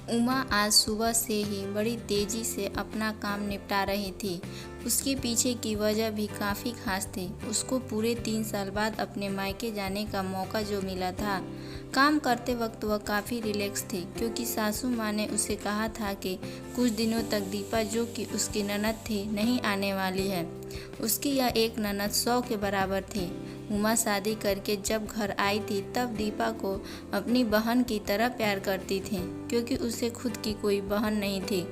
उमा आज सुबह से ही बड़ी तेजी से अपना काम निपटा रही थी। उसके पीछे की वजह भी काफ़ी खास थी। उसको पूरे 3 साल बाद अपने मायके जाने का मौका जो मिला था। काम करते वक्त वह काफ़ी रिलैक्स थी, क्योंकि सासू माँ ने उसे कहा था कि कुछ दिनों तक दीपा, जो कि उसकी ननद थी, नहीं आने वाली है। उसकी यह एक ननद 100 के बराबर थी। उमा शादी करके जब घर आई थी, तब दीपा को अपनी बहन की तरह प्यार करती थी, क्योंकि उसे खुद की कोई बहन नहीं थी।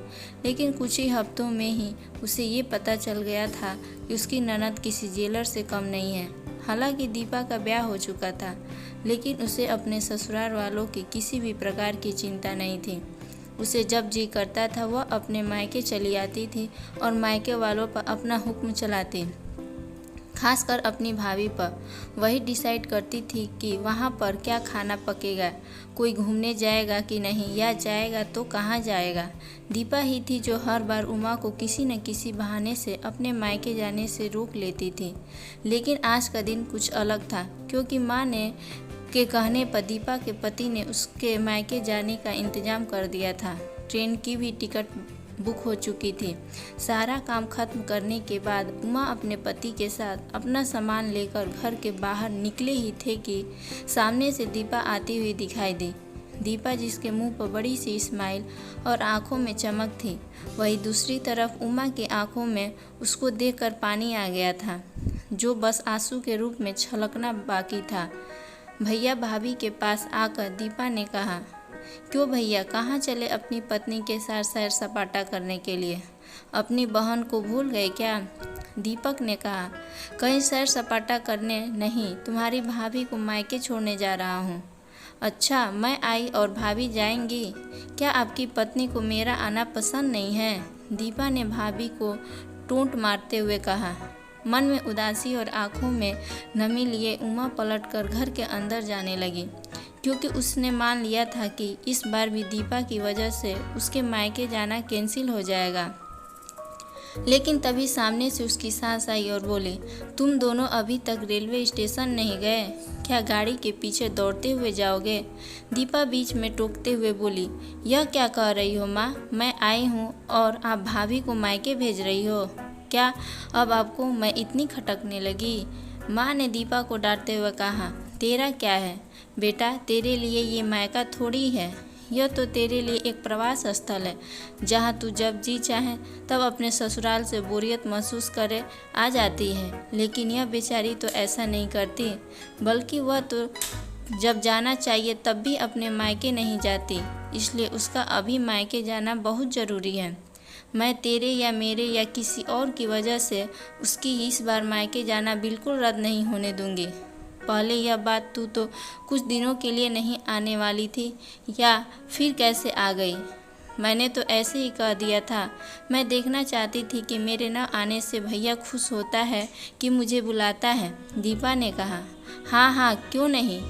लेकिन कुछ ही हफ्तों में ही उसे ये पता चल गया था कि उसकी ननद किसी जेलर से कम नहीं है। हालांकि दीपा का ब्याह हो चुका था, लेकिन उसे अपने ससुराल वालों की किसी भी प्रकार की चिंता नहीं थी। उसे जब जी करता था वह अपने मायके चली आती थी और मायके वालों पर अपना हुक्म चलाती, खासकर अपनी भाभी पर। वही डिसाइड करती थी कि वहाँ पर क्या खाना पकेगा, कोई घूमने जाएगा कि नहीं, या जाएगा तो कहाँ जाएगा। दीपा ही थी जो हर बार उमा को किसी न किसी बहाने से अपने मायके जाने से रोक लेती थी। लेकिन आज का दिन कुछ अलग था, क्योंकि माँ ने के कहने पर दीपा के पति ने उसके मायके जाने का इंतजाम कर दिया था। ट्रेन की भी टिकट बुक हो चुकी थी। सारा काम खत्म करने के बाद उमा अपने पति के साथ अपना सामान लेकर घर के बाहर निकले ही थे कि सामने से दीपा आती हुई दिखाई दी। दीपा, जिसके मुंह पर बड़ी सी स्माइल और आंखों में चमक थी, वही दूसरी तरफ उमा की आंखों में उसको देखकर पानी आ गया था, जो बस आंसू के रूप में छलकना बाकी था। भैया भाभी के पास आकर दीपा ने कहा, क्यों भैया, कहाँ चले अपनी पत्नी के साथ सैर सपाटा करने के लिए? अपनी बहन को भूल गए क्या? दीपक ने कहा, कहीं सैर सपाटा करने नहीं, तुम्हारी भाभी को मायके छोड़ने जा रहा हूँ। अच्छा, मैं आई और भाभी जाएंगी? क्या आपकी पत्नी को मेरा आना पसंद नहीं है? दीपा ने भाभी को टोंट मारते हुए कहा। मन में उदासी और आंखों में नमी लिए उमा पलटकर घर के अंदर जाने लगी, क्योंकि उसने मान लिया था कि इस बार भी दीपा की वजह से उसके मायके जाना कैंसिल हो जाएगा। लेकिन तभी सामने से उसकी सास आई और बोली, तुम दोनों अभी तक रेलवे स्टेशन नहीं गए? क्या गाड़ी के पीछे दौड़ते हुए जाओगे? दीपा बीच में टोकते हुए बोली, यह क्या कह रही हो माँ? मैं आई हूँ और आप भाभी को मायके भेज रही हो क्या? अब आपको मैं इतनी खटकने लगी? माँ ने दीपा को डांटते हुए कहा, तेरा क्या है बेटा, तेरे लिए ये मायका थोड़ी है, यह तो तेरे लिए एक प्रवास स्थल है, जहाँ तू जब जी चाहे तब अपने ससुराल से बोरियत महसूस करे आ जाती है। लेकिन यह बेचारी तो ऐसा नहीं करती, बल्कि वह तो जब जाना चाहिए तब भी अपने मायके नहीं जाती, इसलिए उसका अभी मायके जाना बहुत ज़रूरी है। मैं तेरे या मेरे या किसी और की वजह से उसकी इस बार मायके जाना बिल्कुल रद्द नहीं होने दूंगी। पहले यह बात तू तो कुछ दिनों के लिए नहीं आने वाली थी, या फिर कैसे आ गई? मैंने तो ऐसे ही कह दिया था। मैं देखना चाहती थी कि मेरे न आने से भैया खुश होता है कि मुझे बुलाता है। दीपा ने कहा, हाँ हाँ, क्यों नहीं,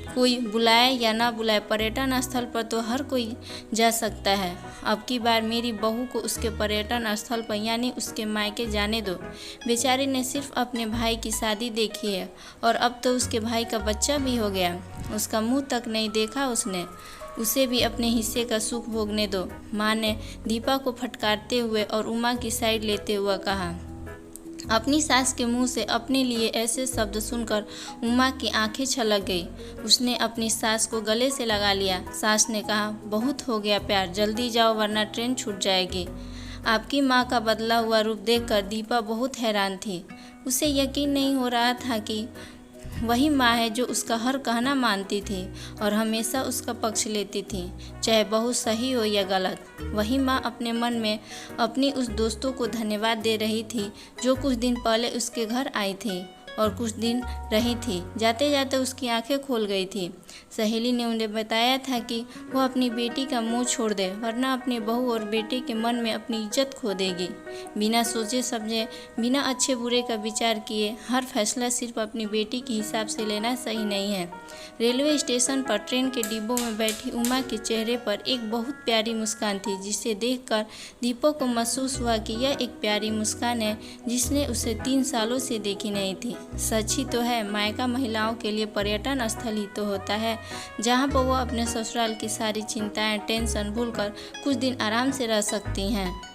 कोई बुलाए या ना बुलाए, पर्यटन स्थल पर तो हर कोई जा सकता है। अब की बार मेरी बहू को उसके पर्यटन स्थल पर यानी उसके मायके जाने दो। बेचारी ने सिर्फ अपने भाई की शादी देखी है और अब तो उसके भाई का बच्चा भी हो गया। उसका मुंह तक नहीं देखा उसने, उसे भी अपने हिस्से का सुख भोगने दो। माँ ने दीपा को फटकारते हुए और उमा की साइड लेते हुए कहा। अपनी सास के मुंह से अपने लिए ऐसे शब्द सुनकर उमा की आंखें छलक गई। उसने अपनी सास को गले से लगा लिया। सास ने कहा, बहुत हो गया प्यार, जल्दी जाओ वरना ट्रेन छूट जाएगी। आपकी माँ का बदला हुआ रूप देखकर दीपा बहुत हैरान थी। उसे यकीन नहीं हो रहा था कि वही माँ है जो उसका हर कहना मानती थी और हमेशा उसका पक्ष लेती थी, चाहे बहू सही हो या गलत। वही माँ अपने मन में अपनी उस दोस्तों को धन्यवाद दे रही थी जो कुछ दिन पहले उसके घर आई थी और कुछ दिन रही थी। जाते जाते उसकी आंखें खोल गई थी। सहेली ने उन्हें बताया था कि वह अपनी बेटी का मुंह छोड़ दे, वरना अपनी बहू और बेटे के मन में अपनी इज्जत खो देगी। बिना सोचे समझे, बिना अच्छे बुरे का विचार किए हर फैसला सिर्फ अपनी बेटी के हिसाब से लेना सही नहीं है। रेलवे स्टेशन पर ट्रेन के डिब्बों में बैठी उमा के चेहरे पर एक बहुत प्यारी मुस्कान थी, जिसे देखकर दीपक को महसूस हुआ कि यह एक प्यारी मुस्कान है जिसने उसे 3 सालों से देखी नहीं थी। सच ही तो है, मायका महिलाओं के लिए पर्यटन स्थल ही तो होता है, जहाँ पर वो अपने ससुराल की सारी चिंताएं, टेंशन भूलकर कुछ दिन आराम से रह सकती हैं।